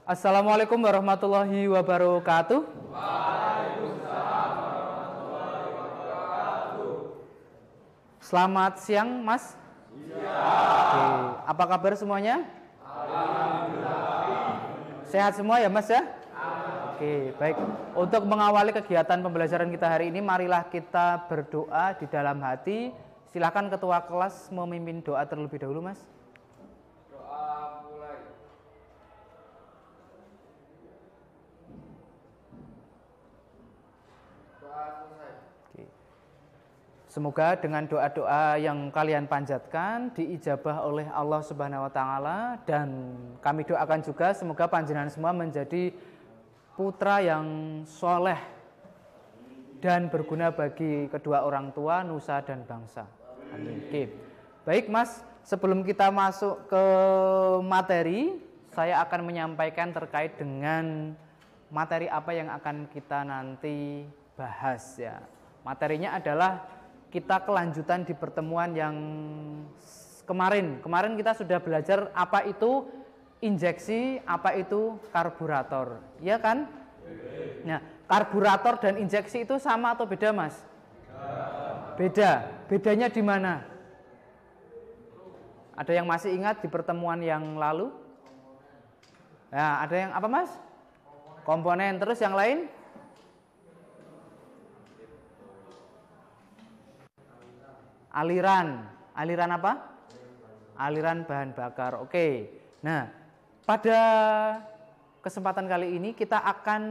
Assalamualaikum warahmatullahi wabarakatuh. Selamat siang, Mas. Oke. Apa kabar semuanya? Sehat semua ya, Mas ya? Oke, baik. Untuk mengawali kegiatan pembelajaran kita hari ini, marilah kita berdoa di dalam hati. Silakan ketua kelas memimpin doa terlebih dahulu, Mas. Doa mulai. Doa selesai. Oke. Semoga dengan doa-doa yang kalian panjatkan diijabah oleh Allah Subhanahu wa taala, dan kami doakan juga semoga panjenengan semua menjadi putra yang soleh dan berguna bagi kedua orang tua, nusa dan bangsa. Amin. Oke. Baik, Mas, sebelum kita masuk ke materi, saya akan menyampaikan terkait dengan materi apa yang akan kita nanti bahas ya. Materinya adalah kita kelanjutan di pertemuan yang kemarin. Kemarin kita sudah belajar apa itu injeksi, apa itu karburator. Ya kan? Nah, karburator dan injeksi itu sama atau beda, Mas? Beda. Bedanya di mana? Ada yang masih ingat di pertemuan yang lalu? Nah, ada yang apa, Mas? Komponen. Terus yang lain? Aliran. Aliran apa? Aliran bahan bakar. Oke. Nah, pada kesempatan kali ini kita akan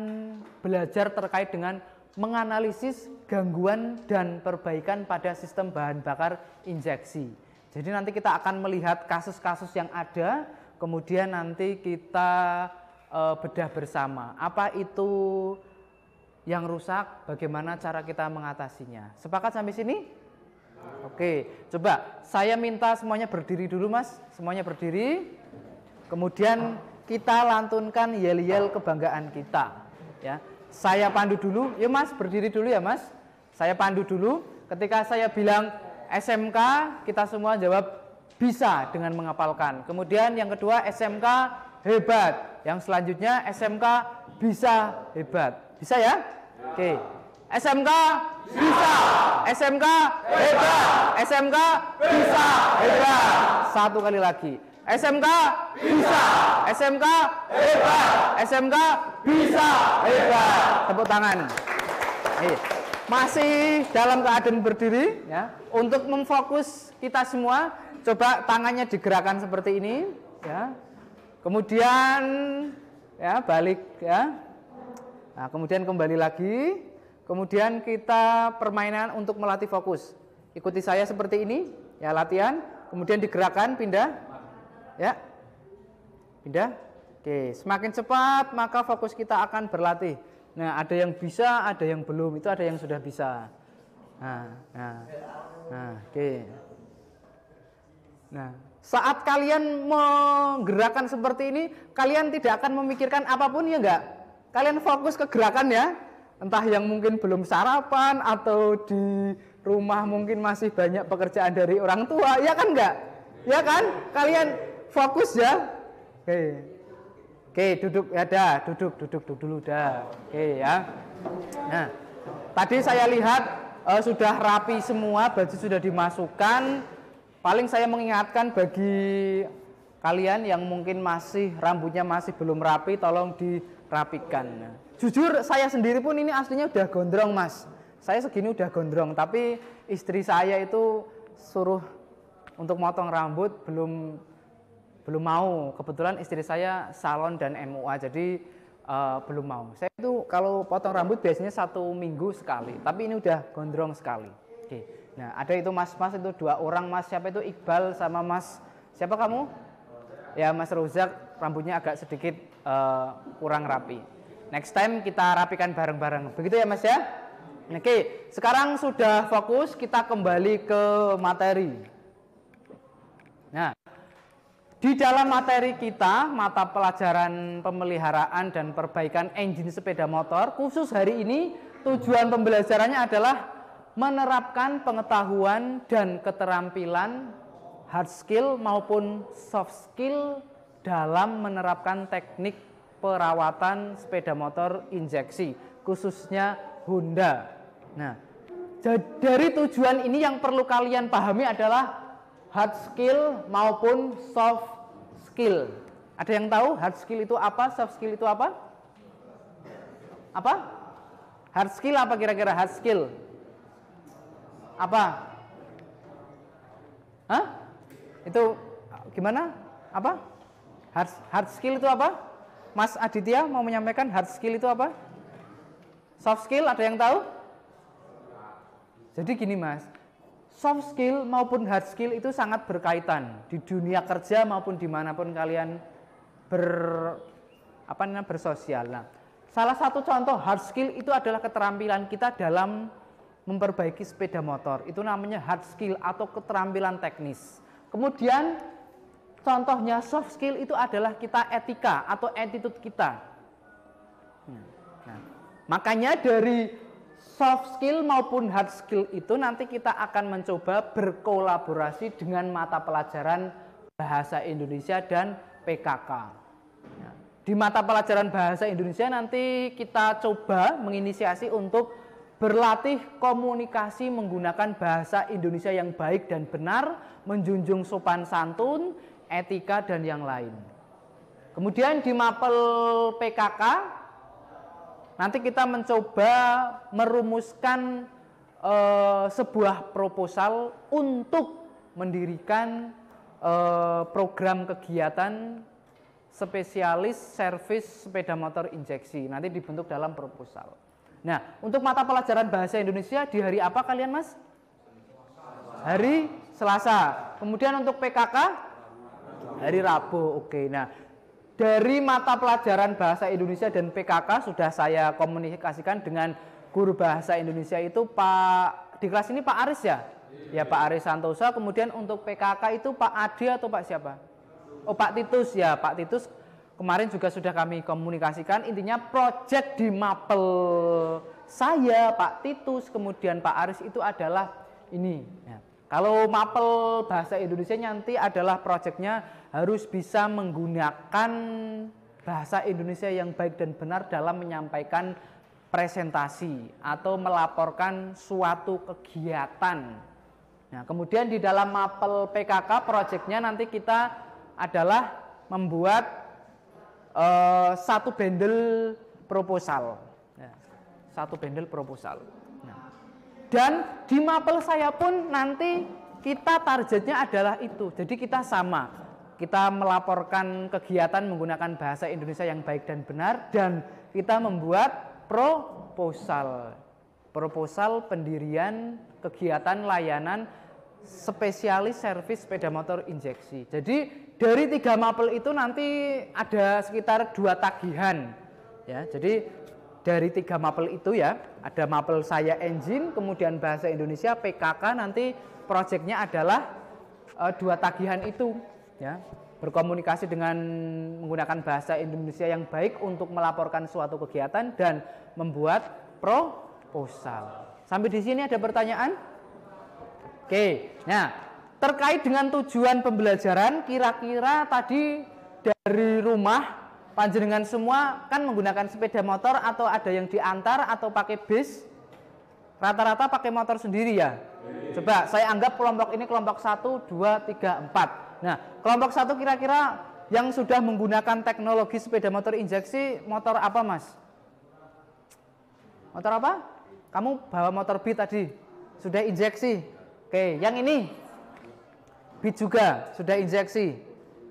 belajar terkait dengan menganalisis gangguan dan perbaikan pada sistem bahan bakar injeksi. Jadi nanti kita akan melihat kasus-kasus yang ada, kemudian nanti kita bedah bersama. Apa itu yang rusak, bagaimana cara kita mengatasinya. Sepakat sampai sini? Oke, coba saya minta semuanya berdiri dulu, Mas. Semuanya berdiri. Kemudian kita lantunkan yel-yel kebanggaan kita. Ya, saya pandu dulu. Ya, Mas, berdiri dulu ya, Mas. Saya pandu dulu. Ketika saya bilang SMK, kita semua jawab bisa dengan menghafalkan. Kemudian yang kedua SMK hebat. Yang selanjutnya SMK bisa hebat. Bisa ya? Oke. SMK bisa, SMK hebat, SMK bisa hebat. Satu kali lagi. SMK bisa, SMK hebat, SMK bisa hebat. Tepuk tangan. Masih dalam keadaan berdiri ya. Untuk memfokus kita semua, coba tangannya digerakkan seperti ini ya. Kemudian ya balik ya. Nah, kemudian kembali lagi. Kemudian kita permainan untuk melatih fokus. Ikuti saya seperti ini, ya latihan. Kemudian digerakkan, pindah, ya, pindah. Oke, semakin cepat maka fokus kita akan berlatih. Nah, ada yang bisa, ada yang belum. Itu ada yang sudah bisa. Oke. Nah, saat kalian menggerakkan seperti ini, kalian tidak akan memikirkan apapun ya enggak? Kalian fokus ke gerakan ya. Entah yang mungkin belum sarapan atau di rumah mungkin masih banyak pekerjaan dari orang tua, ya kan enggak? Ya kan? Kalian fokus ya. Oke, duduk ya dah, duduk dulu dah. Oke ya. Nah, tadi saya lihat sudah rapi semua, baju sudah dimasukkan. Paling saya mengingatkan bagi kalian yang mungkin masih rambutnya masih belum rapi, tolong dirapikan. Jujur saya sendiri pun ini aslinya udah gondrong, Mas. Saya segini udah gondrong, tapi istri saya itu suruh untuk motong rambut belum mau. Kebetulan istri saya salon dan MUA, jadi belum mau. Saya itu kalau potong rambut biasanya 1 minggu sekali, tapi ini udah gondrong sekali. Oke. Nah, ada itu mas-mas itu 2 orang, Mas siapa itu, Iqbal sama Mas siapa kamu? Ya, Mas Rozak, rambutnya agak sedikit kurang rapi. Next time kita rapikan bareng-bareng. Begitu ya, Mas ya? Oke, sekarang sudah fokus, kita kembali ke materi. Nah, di dalam materi kita, mata pelajaran pemeliharaan dan perbaikan engine sepeda motor, khusus hari ini tujuan pembelajarannya adalah menerapkan pengetahuan dan keterampilan hard skill maupun soft skill dalam menerapkan teknik perawatan sepeda motor injeksi, khususnya Honda. Nah, dari tujuan ini yang perlu kalian pahami adalah hard skill maupun soft skill. Ada yang tahu hard skill itu apa, soft skill itu apa? Apa? Hard skill apa kira-kira hard skill? Apa? Hah? Itu gimana? Apa? Hard skill itu apa? Mas Aditya mau menyampaikan hard skill itu apa? Soft skill ada yang tahu? Jadi gini Mas, soft skill maupun hard skill itu sangat berkaitan di dunia kerja maupun dimanapun kalian bersosial. Nah, salah satu contoh hard skill itu adalah keterampilan kita dalam memperbaiki sepeda motor. Itu namanya hard skill atau keterampilan teknis. Kemudian contohnya soft skill itu adalah kita etika atau attitude kita. Nah, makanya dari soft skill maupun hard skill itu nanti kita akan mencoba berkolaborasi dengan mata pelajaran Bahasa Indonesia dan PKK. Di mata pelajaran Bahasa Indonesia nanti kita coba menginisiasi untuk berlatih komunikasi menggunakan bahasa Indonesia yang baik dan benar, menjunjung sopan santun, etika dan yang lain. Kemudian di mapel PKK nanti kita mencoba merumuskan sebuah proposal untuk mendirikan program kegiatan spesialis servis sepeda motor injeksi. Nanti dibentuk dalam proposal. Nah, untuk mata pelajaran Bahasa Indonesia di hari apa kalian Mas? Hari Selasa. Kemudian untuk PKK? Hari Rabu. Oke, nah dari mata pelajaran Bahasa Indonesia dan PKK sudah saya komunikasikan dengan guru Bahasa Indonesia itu Pak, di kelas ini Pak Aris ya? Ya Pak Aris Santosa. Kemudian untuk PKK itu Pak Ade atau Pak siapa? Oh Pak Titus ya, Pak Titus kemarin juga sudah kami komunikasikan. Intinya proyek di mapel saya, Pak Titus, kemudian Pak Aris itu adalah ini ya. Kalau mapel Bahasa Indonesia nanti adalah proyeknya harus bisa menggunakan bahasa Indonesia yang baik dan benar dalam menyampaikan presentasi atau melaporkan suatu kegiatan. Nah, kemudian di dalam mapel PKK proyeknya nanti kita adalah membuat satu bundle proposal. Ya, satu bundle proposal. Nah, dan di mapel saya pun nanti kita targetnya adalah itu. Jadi kita sama. Kita melaporkan kegiatan menggunakan bahasa Indonesia yang baik dan benar dan kita membuat proposal. Proposal pendirian kegiatan layanan spesialis servis sepeda motor injeksi. Jadi dari 3 mapel itu nanti ada sekitar 2 tagihan. Ya, jadi dari 3 mapel itu ya, ada mapel saya engine, kemudian bahasa Indonesia, PKK nanti proyeknya adalah 2 tagihan itu. Ya, berkomunikasi dengan menggunakan bahasa Indonesia yang baik untuk melaporkan suatu kegiatan dan membuat proposal. Sampai di sini ada pertanyaan? Oke, nah terkait dengan tujuan pembelajaran, kira-kira tadi dari rumah panjenengan semua kan menggunakan sepeda motor atau ada yang diantar atau pakai bis? Rata-rata pakai motor sendiri ya? Coba saya anggap kelompok ini kelompok 1, 2, 3, 4. Nah, kelompok 1 kira-kira yang sudah menggunakan teknologi sepeda motor injeksi, motor apa Mas? Motor apa? Kamu bawa motor Beat tadi, sudah injeksi. Oke, yang ini Beat juga sudah injeksi.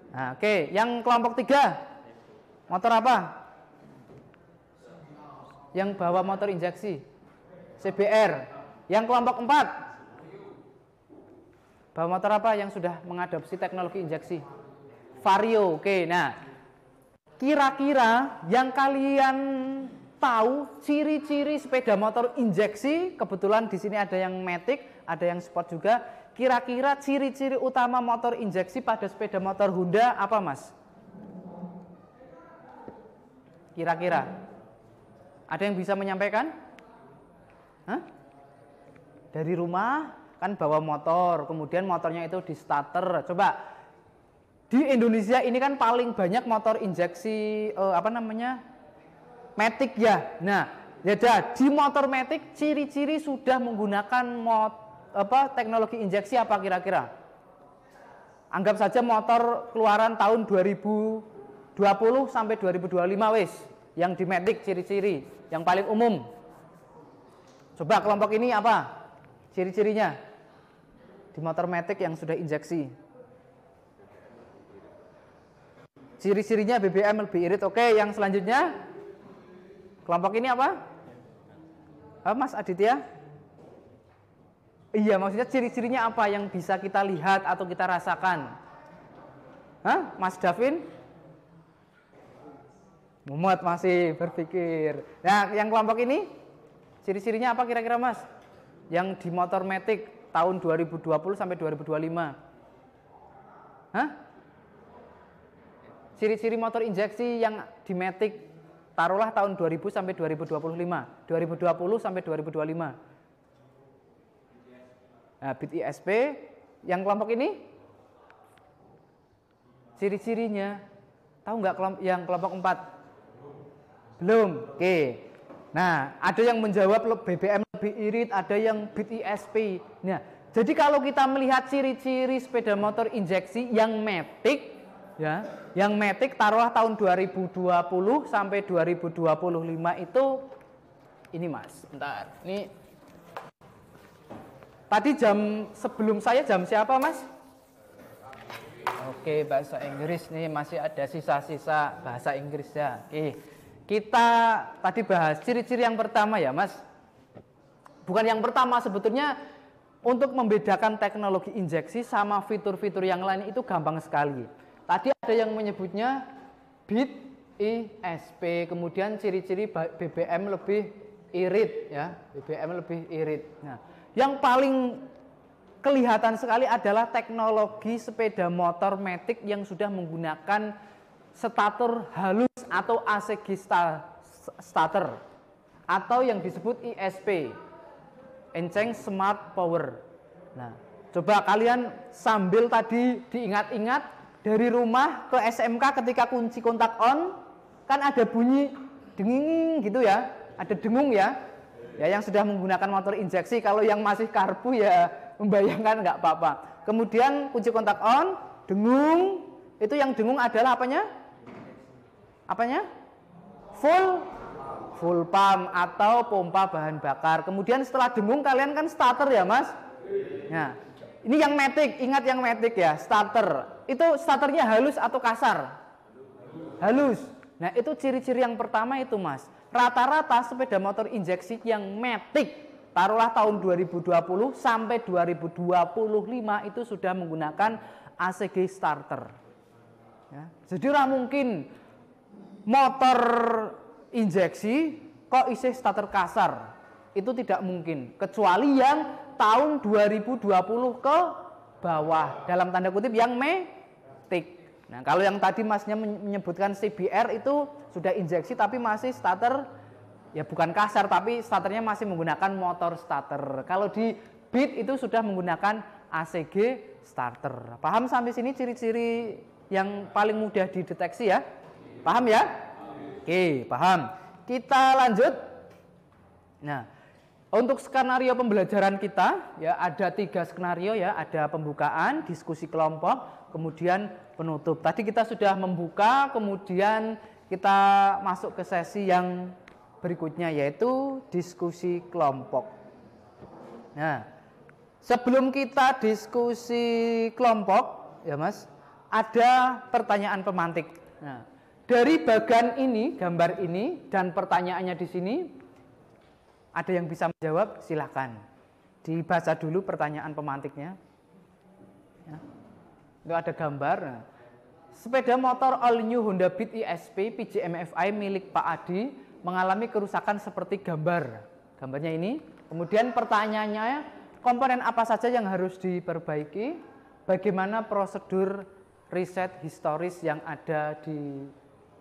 Nah, oke, yang kelompok 3 motor apa? Yang bawa motor injeksi CBR. Yang kelompok 4 bawa motor apa yang sudah mengadopsi teknologi injeksi? Vario. Oke, nah kira-kira yang kalian tahu ciri-ciri sepeda motor injeksi, kebetulan di sini ada yang matic, ada yang sport juga. Kira-kira ciri-ciri utama motor injeksi pada sepeda motor Honda apa, Mas? Kira-kira ada yang bisa menyampaikan? Hah? Dari rumah kan bawa motor, kemudian motornya itu di starter. Coba di Indonesia ini kan paling banyak motor injeksi matic ya. Nah, di motor matic ciri-ciri sudah menggunakan teknologi injeksi apa kira-kira? Anggap saja motor keluaran tahun 2020 sampai 2025 wis, yang di matic ciri-ciri yang paling umum. Coba kelompok ini apa? Ciri-cirinya di motor matic yang sudah injeksi. Ciri-cirinya BBM lebih irit. Oke, yang selanjutnya kelompok ini apa? Mas Aditya? Iya, maksudnya ciri-cirinya apa yang bisa kita lihat atau kita rasakan? Mas Davin? Mumet masih berpikir. Nah, yang kelompok ini ciri-cirinya apa kira-kira Mas? Yang di motor matic tahun 2020 sampai 2025. Ciri-ciri motor injeksi yang di matic taruhlah tahun 2000 sampai 2025, 2020 sampai 2025. Nah, bit ISP yang kelompok ini ciri-cirinya tahu nggak yang kelompok 4? Belum. Oke. Nah, ada yang menjawab BBM lebih irit, ada yang bit ISP. Nah, jadi kalau kita melihat ciri-ciri sepeda motor injeksi yang matic ya, yang matic taruhlah tahun 2020 sampai 2025 itu ini Mas, bentar. Ini tadi jam sebelum saya jam siapa Mas? Oke, bahasa Inggris nih masih ada sisa-sisa bahasa Inggris ya. Oke. Kita tadi bahas ciri-ciri yang pertama ya Mas. Bukan yang pertama, sebetulnya untuk membedakan teknologi injeksi sama fitur-fitur yang lain itu gampang sekali. Tadi ada yang menyebutnya bit ISP, kemudian ciri-ciri BBM lebih irit ya, BBM lebih irit. Nah, yang paling kelihatan sekali adalah teknologi sepeda motor matic yang sudah menggunakan stator halus atau ACG starter atau yang disebut ISP, Enceng Smart Power. Nah, coba kalian sambil tadi diingat-ingat dari rumah ke SMK ketika kunci kontak on kan ada bunyi denging gitu ya, ada dengung ya. Ya yang sudah menggunakan motor injeksi, kalau yang masih karbu ya membayangkan nggak apa-apa. Kemudian kunci kontak on, dengung, itu yang dengung adalah apanya? Apanya? Full pump atau pompa bahan bakar. Kemudian setelah dengung kalian kan starter ya Mas? Nah, ini yang matic, ingat yang matic ya, starter. Itu starternya halus atau kasar? Halus. Nah, itu ciri-ciri yang pertama itu Mas. Rata-rata sepeda motor injeksi yang matic taruhlah tahun 2020 sampai 2025 itu sudah menggunakan ACG starter. Ya. Jadi mungkin motor injeksi kok isi starter kasar. Itu tidak mungkin, kecuali yang tahun 2020 ke bawah, dalam tanda kutip yang matic. Nah, kalau yang tadi Masnya menyebutkan CBR itu sudah injeksi tapi masih starter, ya bukan kasar tapi starternya masih menggunakan motor starter. Kalau di bit itu sudah menggunakan ACG starter. Paham sampai sini ciri-ciri yang paling mudah dideteksi ya? Paham ya? Oke, paham. Kita lanjut. Nah, untuk skenario pembelajaran kita ya ada 3 skenario ya, ada pembukaan, diskusi kelompok, kemudian penutup. Tadi kita sudah membuka, kemudian kita masuk ke sesi yang berikutnya yaitu diskusi kelompok. Nah, sebelum kita diskusi kelompok ya Mas, ada pertanyaan pemantik. Nah, dari bagian ini, gambar ini dan pertanyaannya di sini, ada yang bisa menjawab? Silakan. Dibaca dulu pertanyaan pemantiknya. Ya. Itu ada gambar. Nah, sepeda motor all new Honda Beat ISP PJMFI milik Pak Adi mengalami kerusakan seperti gambar. Gambarnya ini. Kemudian pertanyaannya, komponen apa saja yang harus diperbaiki? Bagaimana prosedur riset historis yang ada di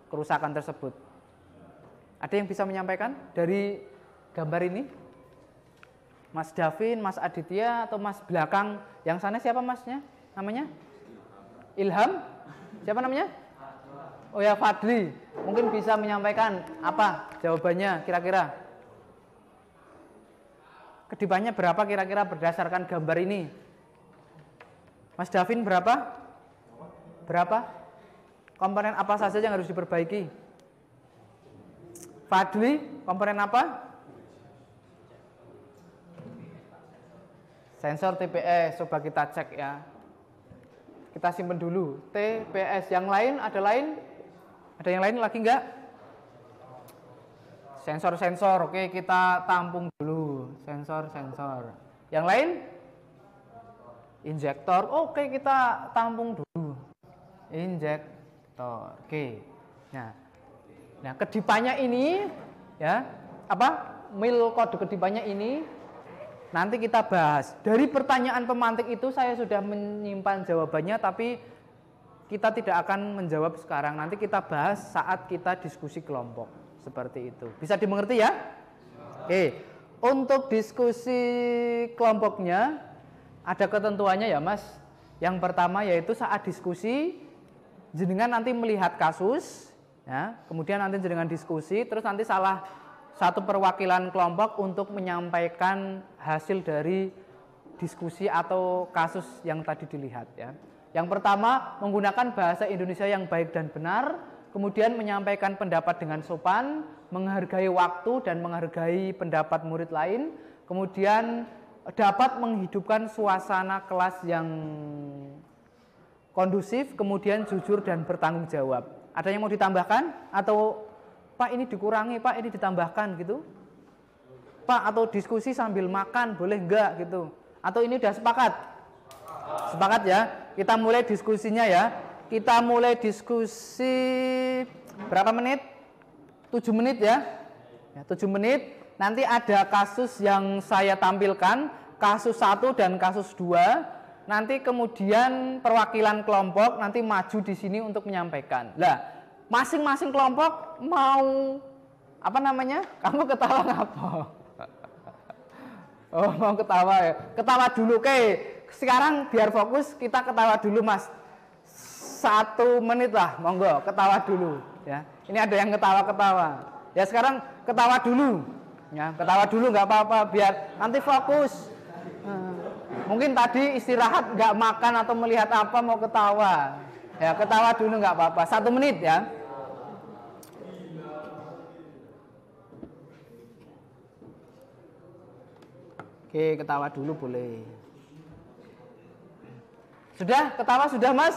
kerusakan tersebut? Ada yang bisa menyampaikan dari gambar ini? Mas Davin, Mas Aditya, atau Mas belakang yang sana siapa Masnya? Namanya? Ilham? Siapa namanya? Oh ya, Fadli. Mungkin bisa menyampaikan apa jawabannya kira-kira? Kedipannya berapa kira-kira berdasarkan gambar ini? Mas Davin berapa? Berapa? Komponen apa saja yang harus diperbaiki? Fadli, komponen apa? Sensor TPS, coba kita cek ya. Kita simpen dulu. TPS, yang lain ada lain? Ada yang lain lagi enggak? Sensor-sensor, oke kita tampung dulu. Sensor-sensor. Yang lain? Injektor, oke kita tampung dulu. Injektor, oke. Nah kedipannya ini, ya apa? Mil kode kedipannya ini nanti kita bahas. Dari pertanyaan pemantik itu saya sudah menyimpan jawabannya, tapi kita tidak akan menjawab sekarang. Nanti kita bahas saat kita diskusi kelompok. Seperti itu. Bisa dimengerti ya? Oke. Untuk diskusi kelompoknya ada ketentuannya ya Mas. Yang pertama yaitu saat diskusi jenengan nanti melihat kasus, ya, kemudian nanti jenengan diskusi, terus nanti salah satu perwakilan kelompok untuk menyampaikan hasil dari diskusi atau kasus yang tadi dilihat ya. Yang pertama menggunakan bahasa Indonesia yang baik dan benar, kemudian menyampaikan pendapat dengan sopan, menghargai waktu dan menghargai pendapat murid lain, kemudian dapat menghidupkan suasana kelas yang kondusif, kemudian jujur dan bertanggung jawab. Ada yang mau ditambahkan? Atau Pak ini dikurangi, Pak ini ditambahkan gitu? Pak, atau diskusi sambil makan boleh enggak gitu? Atau ini udah sepakat? Sepakat ya? Kita mulai diskusinya ya. Kita mulai diskusi berapa menit? 7 menit ya? 7 menit. Nanti ada kasus yang saya tampilkan, kasus 1 dan kasus 2. Nanti kemudian perwakilan kelompok nanti maju di sini untuk menyampaikan. Lah, masing-masing kelompok mau apa namanya? Kamu ketawa ngapa? Oh, mau ketawa ya. Ketawa dulu, oke. Sekarang biar fokus kita ketawa dulu, Mas. 1 menit lah, monggo ketawa dulu ya. Ini ada yang ketawa-ketawa. Ya sekarang ketawa dulu. Ya, ketawa dulu nggak apa-apa biar nanti fokus. Mungkin tadi istirahat nggak makan atau melihat apa mau ketawa. Ya, ketawa dulu nggak apa-apa. 1 menit ya. Oke, ketawa dulu boleh. Sudah, ketawa sudah Mas?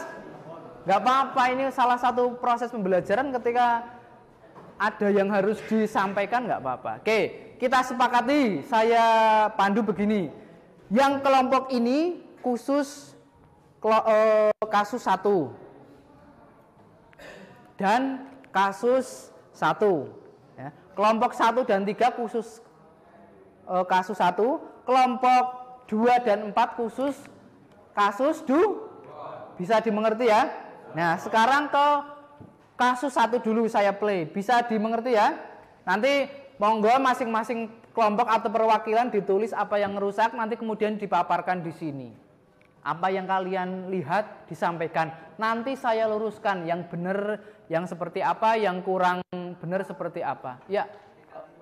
Nggak apa-apa, ini salah satu proses pembelajaran ketika ada yang harus disampaikan nggak apa-apa. Oke, kita sepakati, saya pandu begini. Yang kelompok ini khusus kasus 1 dan kasus 1. Ya. Kelompok 1 dan 3 khusus kasus 1, kelompok 2 dan 4 khusus kasus 2. Bisa dimengerti ya? Nah, sekarang ke kasus 1 dulu saya play. Bisa dimengerti ya? Nanti monggo masing-masing kelompok atau perwakilan ditulis apa yang rusak, nanti kemudian dipaparkan di sini. Apa yang kalian lihat disampaikan. Nanti saya luruskan yang benar, yang seperti apa, yang kurang benar seperti apa. Ya.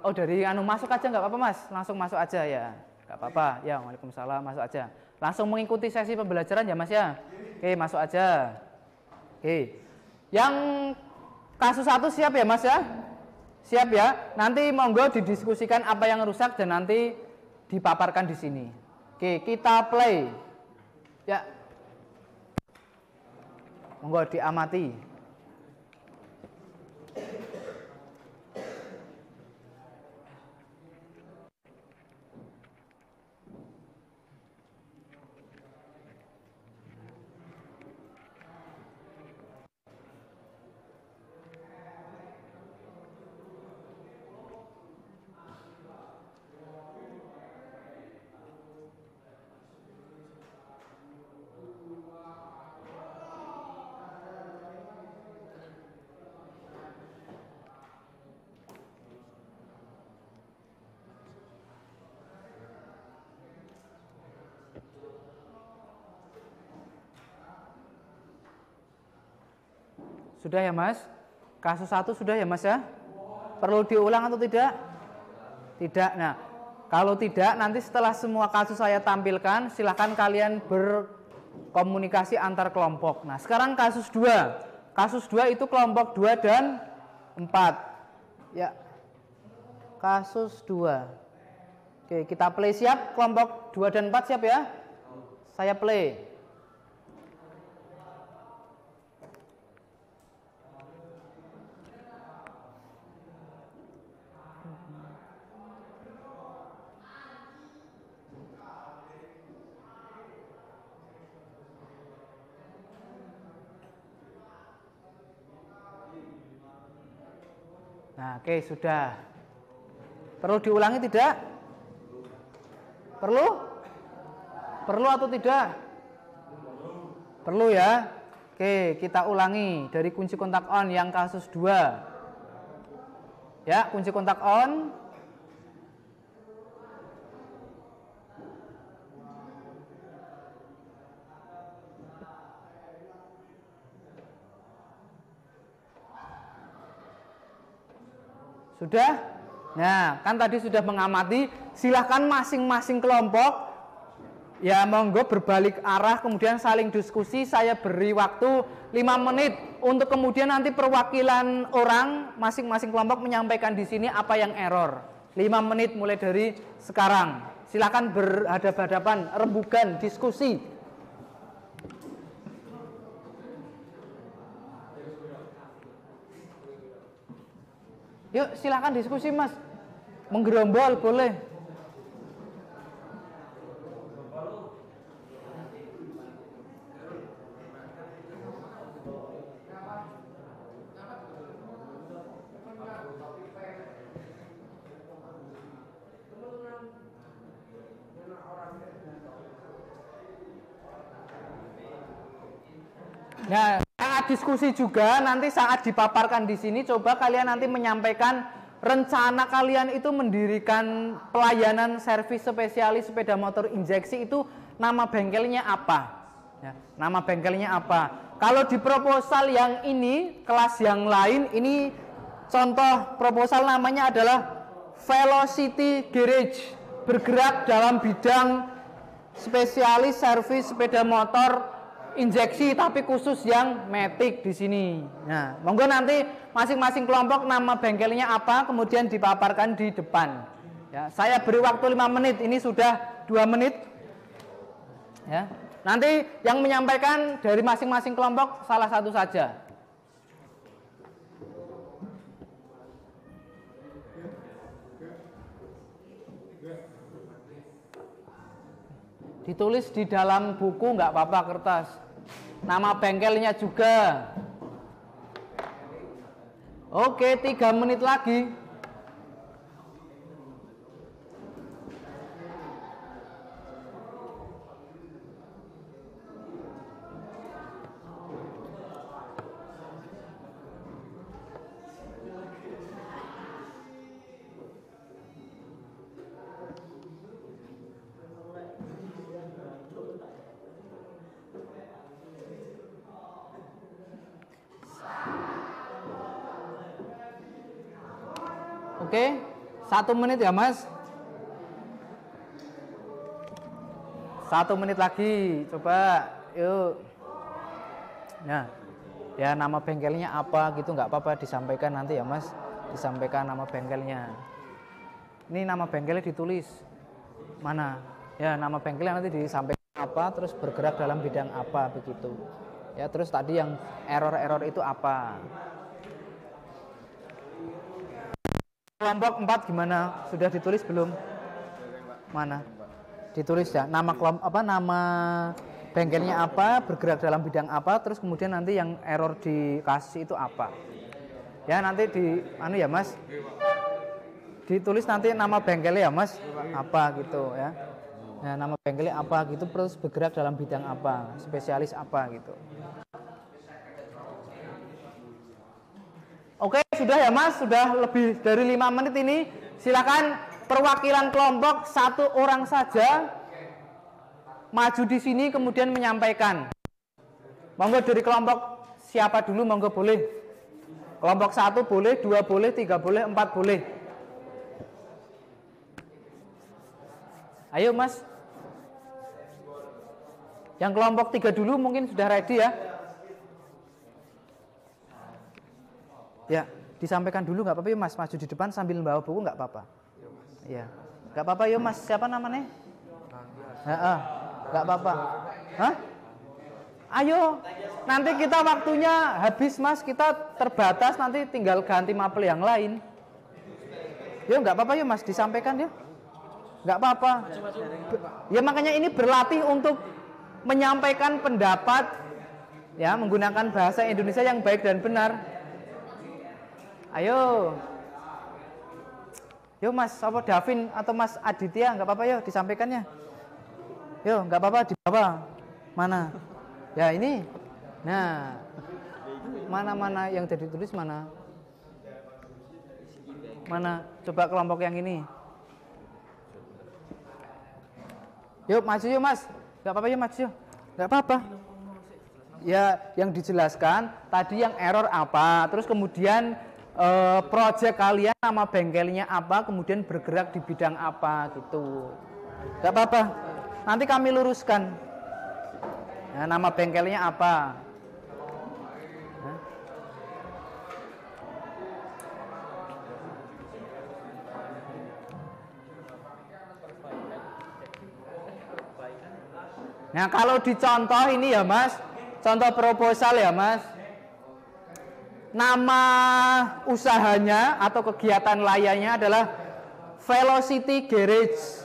Oh, dari masuk aja nggak apa-apa Mas, langsung masuk aja ya, nggak apa-apa. Ya, waalaikumsalam, masuk aja. Langsung mengikuti sesi pembelajaran ya Mas ya. Oke, masuk aja. Oke, yang kasus 1 siap ya Mas ya? Siap ya. Nanti monggo didiskusikan apa yang rusak dan nanti dipaparkan di sini. Oke, kita play. Ya, monggo diamati. Sudah ya Mas? Kasus 1 sudah ya Mas ya? Perlu diulang atau tidak? Tidak. Nah, kalau tidak nanti setelah semua kasus saya tampilkan, silahkan kalian berkomunikasi antar kelompok. Nah, sekarang kasus 2. Kasus 2 itu kelompok 2 dan 4. Ya. Kasus 2. Oke, kita play, siap? Kelompok 2 dan 4 siap ya? Saya play. Nah, oke, sudah. Perlu diulangi tidak? Perlu? Perlu atau tidak? Perlu ya. Oke, kita ulangi dari kunci kontak on yang kasus 2. Ya, kunci kontak on. Sudah? Nah, kan tadi sudah mengamati, silahkan masing-masing kelompok ya monggo berbalik arah, kemudian saling diskusi. Saya beri waktu 5 menit untuk kemudian nanti perwakilan orang masing-masing kelompok menyampaikan di sini apa yang error. 5 menit mulai dari sekarang. Silahkan berhadapan-hadapan, rembugan, diskusi. Yuk silakan diskusi Mas, menggerombol boleh. Nah, saat diskusi juga nanti saat dipaparkan di sini, coba kalian nanti menyampaikan rencana kalian itu mendirikan pelayanan servis spesialis sepeda motor injeksi itu nama bengkelnya apa? Ya, nama bengkelnya apa? Kalau di proposal yang ini, kelas yang lain, ini contoh proposal namanya adalah Velocity Garage, bergerak dalam bidang spesialis servis sepeda motor injeksi tapi khusus yang matic di sini. Nah, monggo nanti masing-masing kelompok nama bengkelnya apa kemudian dipaparkan di depan. Ya, saya beri waktu 5 menit. Ini sudah 2 menit. Ya. Nanti yang menyampaikan dari masing-masing kelompok salah satu saja. Ditulis di dalam buku nggak apa-apa, kertas. Nama bengkelnya juga. Oke, 3 menit lagi. Oke, 1 menit ya Mas. 1 menit lagi, coba, yuk. Nah, ya nama bengkelnya apa gitu nggak apa-apa disampaikan nanti ya Mas. Disampaikan nama bengkelnya. Ini nama bengkelnya ditulis mana? Ya nama bengkelnya nanti disampaikan apa, terus bergerak dalam bidang apa begitu. Ya terus tadi yang error-error itu apa? Kelompok 4 gimana? Sudah ditulis belum? Mana? Ditulis ya. Nama kelompok apa? Nama bengkelnya apa? Bergerak dalam bidang apa? Terus kemudian nanti yang error dikasih itu apa? Ya nanti di anu ya Mas. Ditulis nanti nama bengkelnya ya Mas. Apa gitu ya. Nah, nama bengkelnya apa gitu, terus bergerak dalam bidang apa? Spesialis apa gitu. Oke, sudah ya Mas, sudah lebih dari 5 menit ini. Silakan perwakilan kelompok 1 orang saja maju di sini kemudian menyampaikan. Monggo dari kelompok siapa dulu monggo boleh. Kelompok 1 boleh, 2 boleh, 3 boleh, 4 boleh. Ayo Mas. Yang kelompok 3 dulu mungkin sudah ready ya. Ya, disampaikan dulu nggak apa-apa ya Mas. Maju di depan sambil bawa buku nggak apa-apa. Ya, nggak apa-apa ya Mas. Siapa namanya? Nggak apa-apa. Hah? Ayo, nanti kita waktunya habis Mas. Kita terbatas, nanti tinggal ganti mapel yang lain. Ya nggak apa-apa ya Mas, disampaikan ya. Nggak apa-apa. Ya makanya ini berlatih untuk menyampaikan pendapat ya menggunakan bahasa Indonesia yang baik dan benar. Ayo. Yo Mas, apa Davin atau Mas Aditya, nggak apa-apa yo disampaikannya. Yo, nggak apa-apa di bawah. Mana? Ya ini. Nah. Mana yang jadi tulis mana? Mana? Coba kelompok yang ini. Yuk maju yuk Mas. Gak apa-apa yuk maju yuk. Gak apa-apa. Ya yang dijelaskan tadi yang error apa. Terus kemudian project kalian nama bengkelnya apa. Kemudian bergerak di bidang apa gitu. Gak apa-apa. Nanti kami luruskan. Ya, nama bengkelnya apa. Nah kalau dicontoh ini ya Mas, contoh proposal ya Mas, nama usahanya atau kegiatan layaknya adalah Velocity Garage,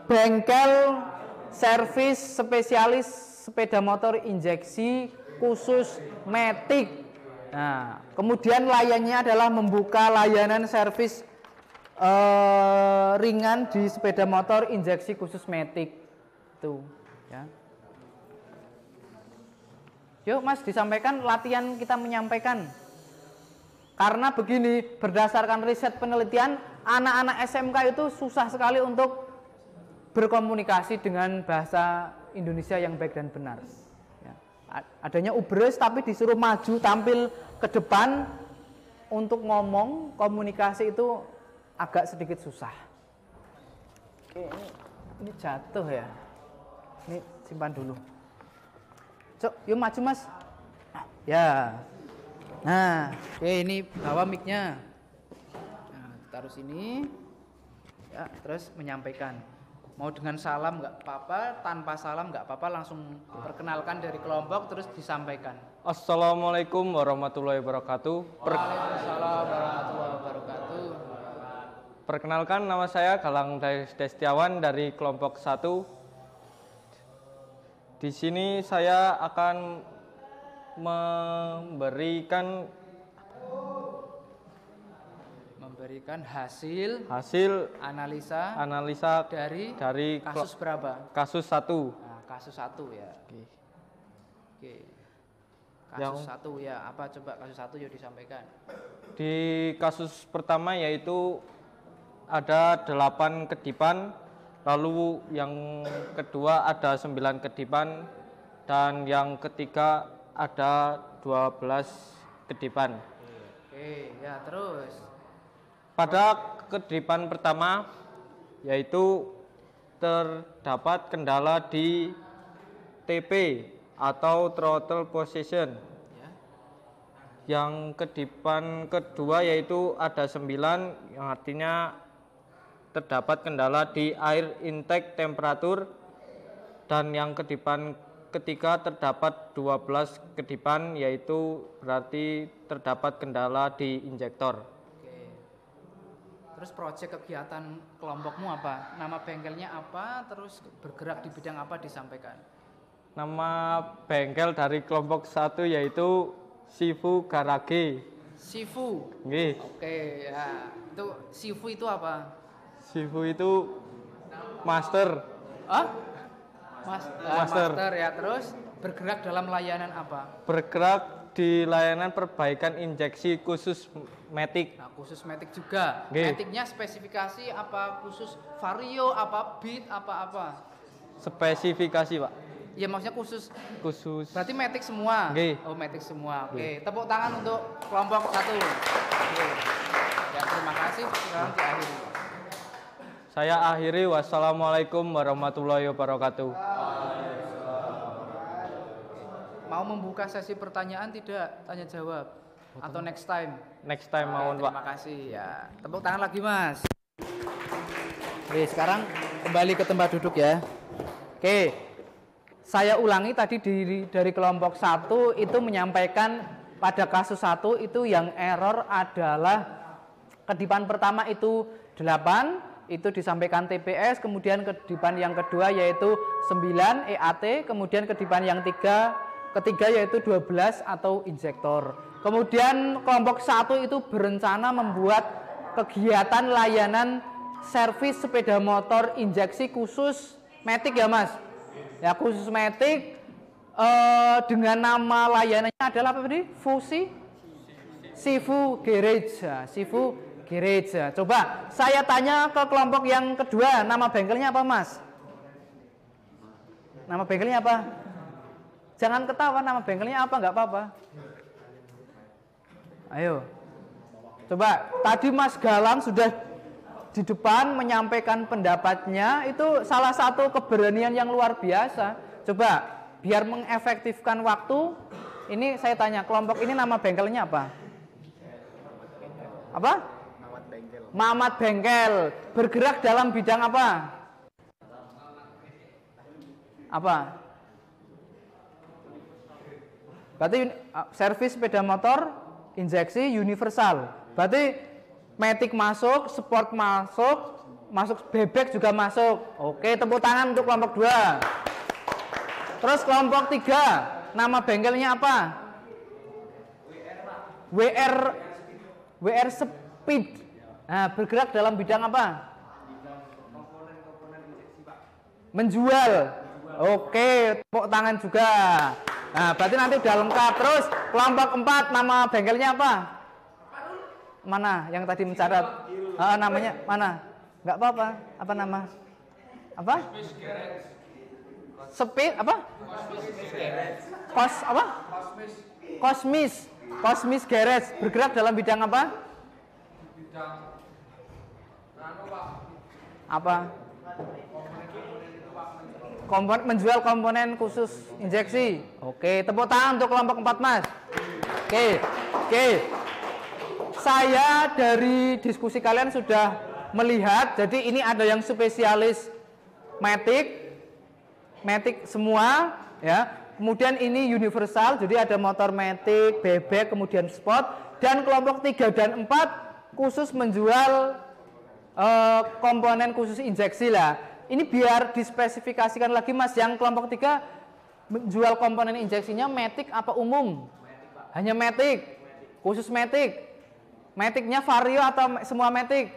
bengkel servis spesialis sepeda motor injeksi khusus Matic. Nah kemudian layaknya adalah membuka layanan servis ringan di sepeda motor injeksi khusus Matic tuh ya. Yuk Mas disampaikan latihan kita menyampaikan. Karena begini, berdasarkan riset penelitian anak-anak SMK itu susah sekali untuk berkomunikasi dengan bahasa Indonesia yang baik dan benar ya. Adanya ubres tapi disuruh maju tampil ke depan untuk ngomong komunikasi itu agak sedikit susah. Oke, ini jatuh ya. Ini simpan dulu. Cok, yuk maju Mas. Ya. Nah, oke ini bawa mic-nya. Nah, taruh sini. Ya, terus menyampaikan. Mau dengan salam nggak apa-apa, tanpa salam nggak apa-apa, langsung perkenalkan dari kelompok terus disampaikan. Assalamualaikum warahmatullahi wabarakatuh. Waalaikumsalam warahmatullahi wabarakatuh. Perkenalkan nama saya Galang Destiawan dari kelompok 1. Di sini saya akan memberikan hasil analisa dari kasus berapa? Kasus 1. Nah, kasus 1 ya. Oke. Kasus 1 ya. Apa coba kasus 1 yuk disampaikan. Di kasus pertama yaitu ada 8 kedipan, lalu yang kedua ada 9 kedipan, dan yang ketiga ada 12 kedipan. Oke, ya terus. Pada kedipan pertama yaitu terdapat kendala di TP atau throttle position. Yang kedipan kedua yaitu ada 9, yang artinya terdapat kendala di air intake temperatur, dan yang kedipan ketiga terdapat 12 kedipan, yaitu berarti terdapat kendala di injektor. Oke. Terus proyek kegiatan kelompokmu apa? Nama bengkelnya apa? Terus bergerak di bidang apa disampaikan? Nama bengkel dari kelompok 1 yaitu Shifu Garage. Shifu. Nggih. Oke, ya. Itu Shifu itu apa? Shifu itu master. Master ya. Terus bergerak dalam layanan apa? Bergerak di layanan perbaikan injeksi khusus Matic. Nah, khusus Matic juga. Maticnya spesifikasi apa? Khusus Vario apa? Beat apa? Spesifikasi Pak. Iya maksudnya khusus. Khusus. Berarti metik semua. Nggih. Oh metik semua. Oke. Tepuk tangan untuk kelompok 1. Oke. Ya terima kasih. Sekarang diakhiri. Saya akhiri. Wassalamualaikum warahmatullahi wabarakatuh. Mau membuka sesi pertanyaan tidak? Tanya jawab. Atau next time? Next time mohon Pak. Terima kasih ya. Tepuk tangan lagi Mas. Oke, sekarang kembali ke tempat duduk ya. Oke. Saya ulangi tadi dari kelompok 1 itu menyampaikan pada kasus 1 itu yang error adalah kedipan pertama itu 8, itu disampaikan TPS, kemudian kedipan yang kedua yaitu 9 EAT, kemudian kedipan yang ketiga yaitu 12 atau injektor. Kemudian kelompok 1 itu berencana membuat kegiatan layanan servis sepeda motor injeksi khusus metik ya Mas. Ya khusus metik dengan nama layanannya adalah apa tadi? Sifu Garage. Sifu Garage. Coba saya tanya ke kelompok yang kedua, nama bengkelnya apa Mas? Nama bengkelnya apa? Jangan ketawa, nama bengkelnya apa? Nggak apa-apa. Ayo. Coba tadi Mas Galang sudah di depan menyampaikan pendapatnya, itu salah satu keberanian yang luar biasa. Coba biar mengefektifkan waktu, ini saya tanya kelompok ini nama bengkelnya apa? Apa? Mamat Bengkel. Bergerak dalam bidang apa? Apa? Berarti servis sepeda motor injeksi universal. Berarti metik masuk, sport masuk bebek juga masuk. Oke, tepuk tangan untuk kelompok 2. Terus kelompok 3, nama bengkelnya apa? WR Speed. Nah, bergerak dalam bidang apa? Menjual. Oke, tepuk tangan juga. Nah, berarti nanti udah lengkap. Terus kelompok 4, nama bengkelnya apa? Mana yang tadi mencatat? Namanya mana? Enggak apa-apa. Apa nama? Apa? Speed apa? Apa? Cosmis Garage. Bergerak dalam bidang apa? Apa? Menjual komponen khusus injeksi. Oke, tepuk tangan untuk kelompok 4 Mas. Oke. Saya dari diskusi kalian sudah melihat, jadi ini ada yang spesialis metik semua ya. Kemudian ini universal, jadi ada motor metik, bebek, kemudian sport, dan kelompok 3 dan 4 khusus menjual komponen khusus injeksi lah. Ini biar dispesifikasikan lagi Mas, yang kelompok 3 menjual komponen injeksinya metik apa umum? Hanya metik, khusus metik. Metiknya vario atau semua metik?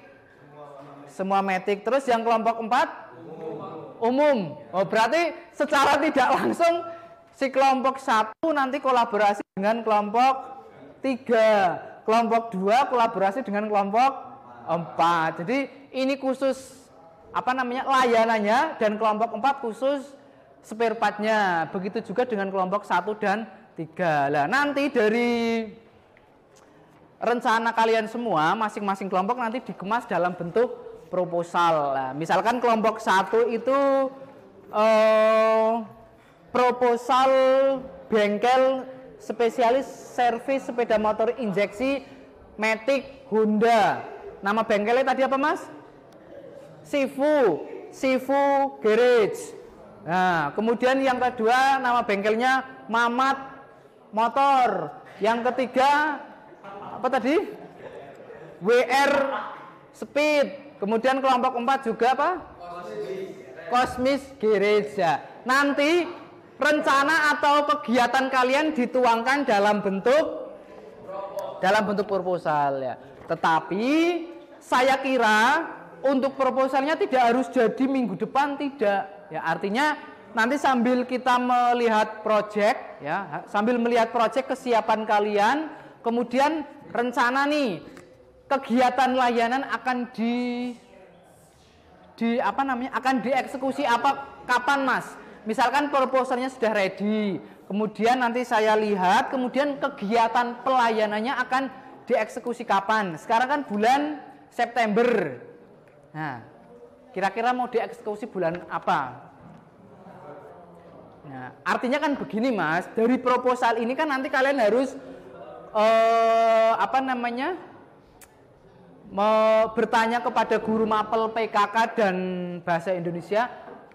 Semua metik. Terus yang kelompok 4? Umum. Oh, berarti secara tidak langsung si kelompok 1 nanti kolaborasi dengan kelompok 3. Kelompok 2 kolaborasi dengan kelompok 4. Jadi ini khusus layanannya, dan kelompok 4 khusus spare part-nya. Begitu juga dengan kelompok 1 dan 3. Lah, nanti dari rencana kalian semua, masing-masing kelompok nanti dikemas dalam bentuk proposal. Nah, misalkan kelompok 1 itu proposal bengkel spesialis servis sepeda motor injeksi metik Honda. Nama bengkelnya tadi apa Mas? Sifu Garage. Nah, kemudian yang kedua nama bengkelnya Mamat Motor. Yang ketiga apa tadi? WR Speed. Kemudian kelompok 4 juga apa? Cosmis Garage. Nanti rencana atau kegiatan kalian dituangkan dalam bentuk proposal ya. Tetapi saya kira untuk proposalnya tidak harus jadi minggu depan, tidak. Ya, artinya nanti sambil kita melihat proyek ya, sambil melihat proyek kesiapan kalian, kemudian rencana nih kegiatan layanan akan akan dieksekusi kapan Mas? Misalkan proposalnya sudah ready, kemudian nanti saya lihat, kemudian kegiatan pelayanannya akan dieksekusi kapan. Sekarang kan bulan September. Nah, kira-kira mau dieksekusi bulan apa? Nah, artinya kan begini Mas, dari proposal ini kan nanti kalian harus bertanya kepada guru mapel PKK dan bahasa Indonesia.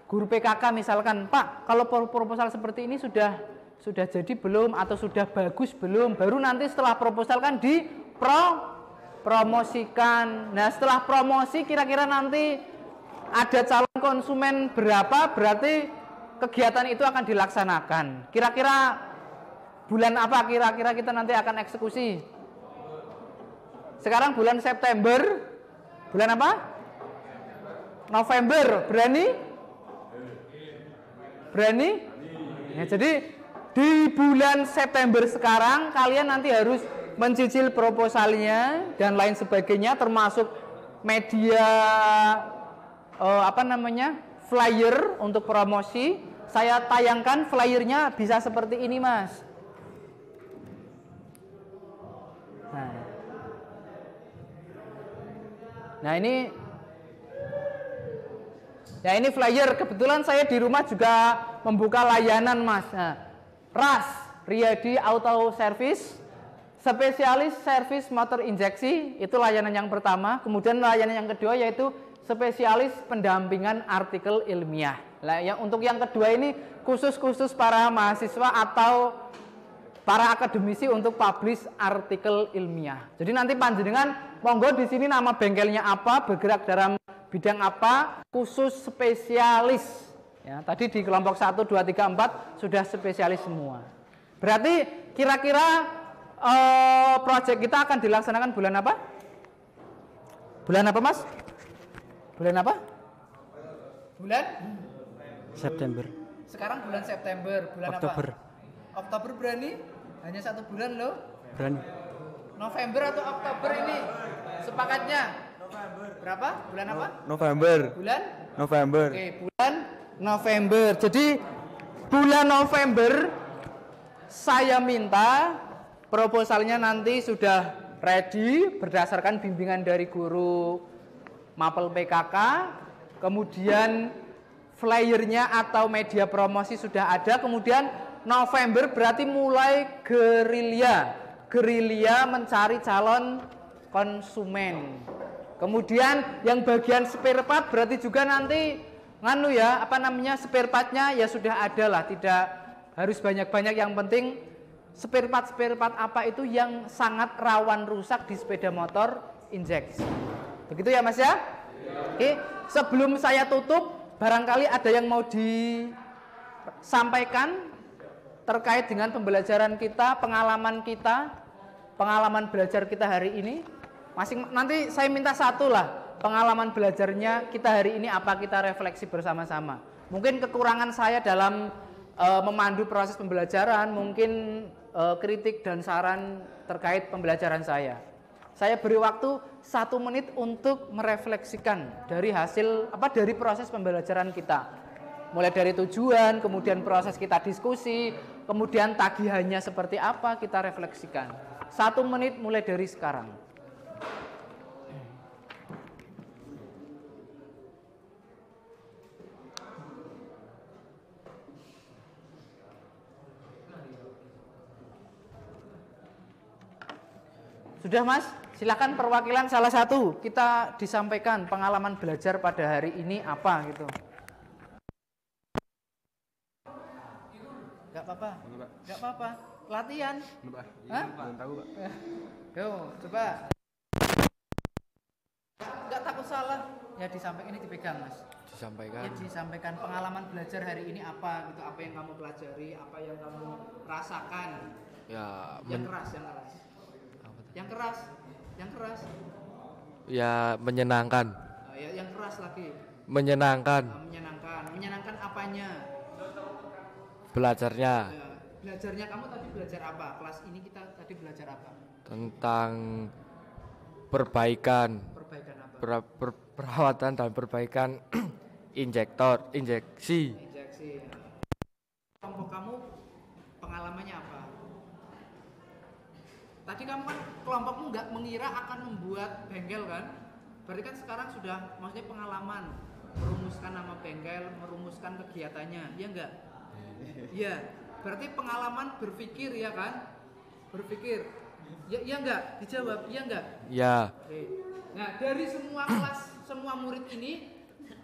Guru PKK misalkan, Pak, kalau proposal seperti ini sudah jadi belum atau sudah bagus belum? Baru nanti setelah proposal kan dipromosikan. Nah, setelah promosi kira-kira nanti ada calon konsumen berapa, berarti kegiatan itu akan dilaksanakan. Kira-kira bulan apa kira-kira kita nanti akan eksekusi? Sekarang bulan September, bulan apa? November, berani? Ya, jadi di bulan September sekarang kalian nanti harus mencicil proposalnya dan lain sebagainya, termasuk media flyer untuk promosi. Saya tayangkan flyernya bisa seperti ini Mas. Nah ini flyer. Kebetulan saya di rumah juga membuka layanan Mas. Nah, RAS, Riyadi Auto Service, spesialis servis motor injeksi, itu layanan yang pertama. Kemudian layanan yang kedua yaitu spesialis pendampingan artikel ilmiah. Nah, untuk yang kedua ini khusus para mahasiswa atau para akademisi untuk publish artikel ilmiah. Jadi nanti panjenengan monggo di sini nama bengkelnya apa, bergerak dalam bidang apa, khusus spesialis. Ya, tadi di kelompok 1, 2, 3, 4 sudah spesialis semua. Berarti kira-kira proyek kita akan dilaksanakan bulan apa? Bulan apa Mas? Bulan apa? Bulan September. Sekarang bulan September, bulan Oktober. apa? Oktober berani? Hanya 1 bulan loh. Berani. November atau Oktober ini? Sepakatnya? November. Berapa? Bulan apa? November. Bulan? November. Oke, bulan November. Jadi bulan November saya minta proposalnya nanti sudah ready berdasarkan bimbingan dari guru mapel PKK, kemudian flyernya atau media promosi sudah ada, kemudian November berarti mulai gerilya mencari calon konsumen. Kemudian yang bagian spare part berarti juga nanti spare partnya ya sudah ada lah, tidak harus banyak-banyak, yang penting spare part apa itu yang sangat rawan rusak di sepeda motor injeksi. Begitu ya Mas ya? Oke, sebelum saya tutup, barangkali ada yang mau disampaikan terkait dengan pembelajaran kita, pengalaman belajar kita hari ini. Nanti saya minta satu lah, pengalaman belajarnya kita hari ini apa, kita refleksi bersama-sama. Mungkin kekurangan saya dalam memandu proses pembelajaran, mungkin kritik dan saran terkait pembelajaran saya. Saya beri waktu 1 menit untuk merefleksikan dari dari proses pembelajaran kita. Mulai dari tujuan, kemudian proses kita diskusi, kemudian tagihannya seperti apa, kita refleksikan. 1 menit mulai dari sekarang. Sudah Mas, silakan perwakilan salah satu kita disampaikan pengalaman belajar pada hari ini apa gitu. Gak apa-apa, latihan. Hah? Belum tahu Pak. Yo, coba. Gak takut salah, ya disampaikan, ini dipegang Mas. Disampaikan. Ya disampaikan pengalaman belajar hari ini apa gitu, apa yang kamu pelajari, apa yang kamu rasakan. Ya. Yang keras. Yang keras. Ya menyenangkan. Yang keras lagi. Menyenangkan. Menyenangkan apanya? Belajarnya. Belajarnya kamu tadi belajar apa? Kelas ini kita tadi belajar apa? Tentang perbaikan apa? Perawatan dan perbaikan injeksi. tadi kamu kan kelompokmu nggak mengira akan membuat bengkel kan? Berarti kan sekarang sudah maksudnya pengalaman merumuskan nama bengkel, merumuskan kegiatannya, ya enggak? Iya. Berarti pengalaman berpikir ya kan? Berpikir. Ya, iya enggak? Dijawab, iya enggak? Ya. Oke. Nah, dari semua kelas, semua murid ini,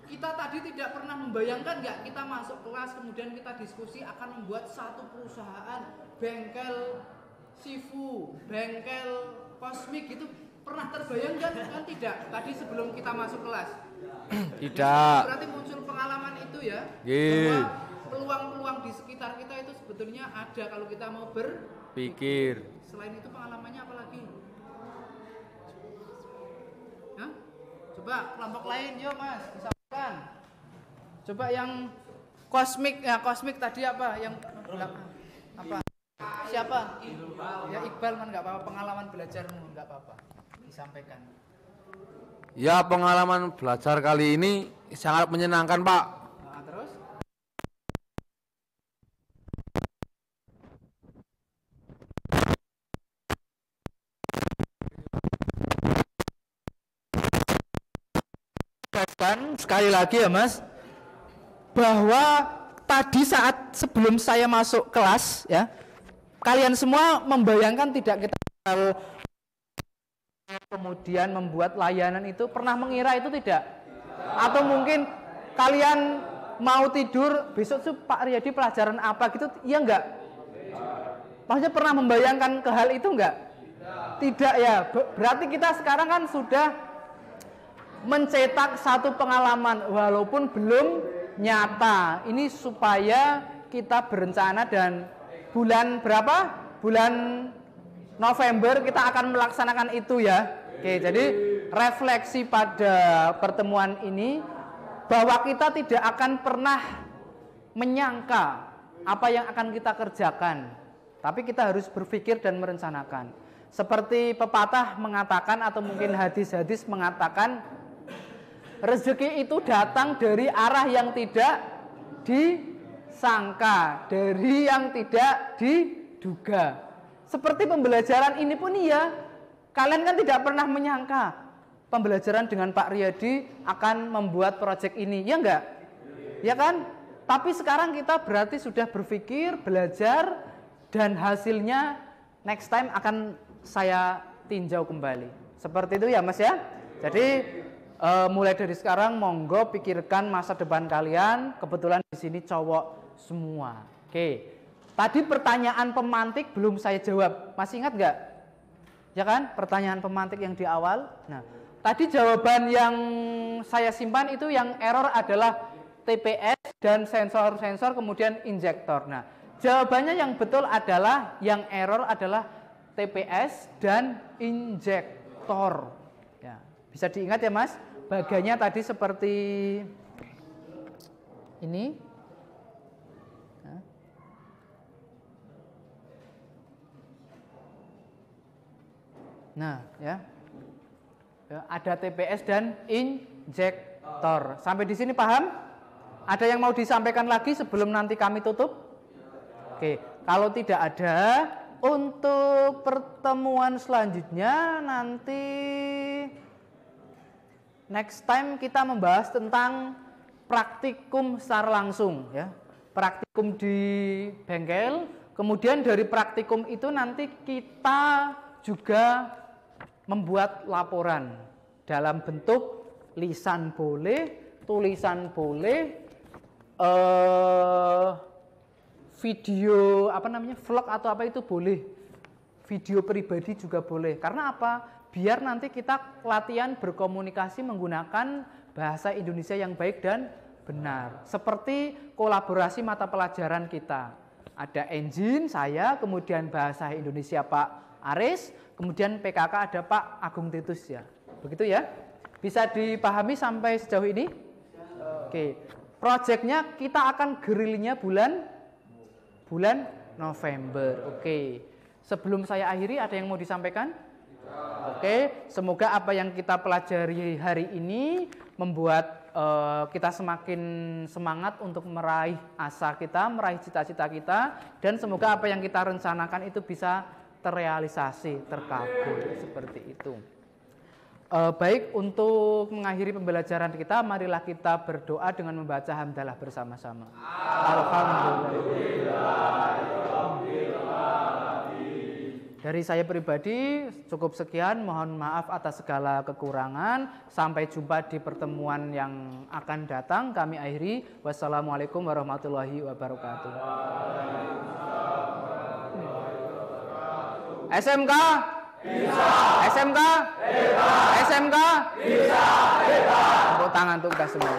kita tadi tidak pernah membayangkan nggak kita masuk kelas kemudian kita diskusi akan membuat satu perusahaan bengkel Sifu, bengkel kosmik gitu, pernah terbayangkan kan tidak? Tadi sebelum kita masuk kelas. Tidak. Berarti muncul pengalaman itu ya. Ye. Bahwa peluang-peluang di sekitar kita itu sebetulnya ada kalau kita mau Pikir. Selain itu pengalamannya apa lagi? Hah? Coba kelompok lain, yuk Mas, disampaikan. Coba yang kosmik, ya kosmik tadi apa? Yang apa? Siapa? Ya Iqbal kan nggak apa-apa, pengalaman belajarmu nggak apa-apa, disampaikan. Ya, pengalaman belajar kali ini sangat menyenangkan, Pak. Nah, terus? Dan sekali lagi ya Mas, bahwa tadi saat sebelum saya masuk kelas ya, kalian semua membayangkan tidak kita kemudian membuat layanan itu, pernah mengira itu tidak? Atau mungkin kalian mau tidur besok tuh Pak Riyadi pelajaran apa gitu, iya enggak? Maksudnya pernah membayangkan ke hal itu enggak? Tidak ya, berarti kita sekarang kan sudah mencetak satu pengalaman walaupun belum nyata. Ini supaya kita berencana dan bulan berapa? Bulan November kita akan melaksanakan itu ya. Oke, jadi refleksi pada pertemuan ini bahwa kita tidak akan pernah menyangka apa yang akan kita kerjakan. Tapi kita harus berpikir dan merencanakan. Seperti pepatah mengatakan atau mungkin hadis-hadis mengatakan, rezeki itu datang dari arah yang tidak disangka, dari yang tidak diduga. Seperti pembelajaran ini pun iya, kalian kan tidak pernah menyangka pembelajaran dengan Pak Riyadi akan membuat proyek ini, ya enggak? Ya kan? Tapi sekarang kita berarti sudah berpikir, belajar, dan hasilnya next time akan saya tinjau kembali. Seperti itu ya Mas ya. Jadi mulai dari sekarang monggo pikirkan masa depan kalian. Kebetulan di sini cowok semua. Oke. Tadi pertanyaan pemantik belum saya jawab. Masih ingat nggak? Ya kan? Pertanyaan pemantik yang di awal. Nah, tadi jawaban yang saya simpan itu yang error adalah TPS dan sensor-sensor kemudian injektor. Nah, jawabannya yang betul adalah yang error adalah TPS dan injektor. Ya, bisa diingat ya Mas? Bagiannya tadi seperti ini. Nah, ya. Ada TPS dan injektor. Sampai di sini paham? Ada yang mau disampaikan lagi sebelum nanti kami tutup? Oke, kalau tidak ada, untuk pertemuan selanjutnya nanti next time kita membahas tentang praktikum secara langsung ya. Praktikum di bengkel, kemudian dari praktikum itu nanti kita juga membuat laporan dalam bentuk lisan boleh, tulisan boleh, video vlog atau apa itu boleh, video pribadi juga boleh. Karena apa? Biar nanti kita latihan berkomunikasi menggunakan bahasa Indonesia yang baik dan benar. Seperti kolaborasi mata pelajaran kita. Ada engine saya, kemudian bahasa Indonesia Pak Aris, kemudian PKK ada Pak Agung Titus ya. Begitu ya? Bisa dipahami sampai sejauh ini? Oke. Proyeknya kita akan gerilnya bulan November. Oke. Sebelum saya akhiri ada yang mau disampaikan? Oke, semoga apa yang kita pelajari hari ini membuat kita semakin semangat untuk meraih asa kita, meraih cita-cita kita, dan semoga apa yang kita rencanakan itu bisa terrealisasi, terkabul seperti itu. Baik, untuk mengakhiri pembelajaran kita, marilah kita berdoa dengan membaca hamdalah bersama-sama. Alhamdulillah. Dari saya pribadi cukup sekian, mohon maaf atas segala kekurangan. Sampai jumpa di pertemuan yang akan datang. Kami akhiri. Wassalamualaikum warahmatullahi wabarakatuh. SMK bisa. SMK bisa. SMK bisa. Tepuk tangan untuk kita semua.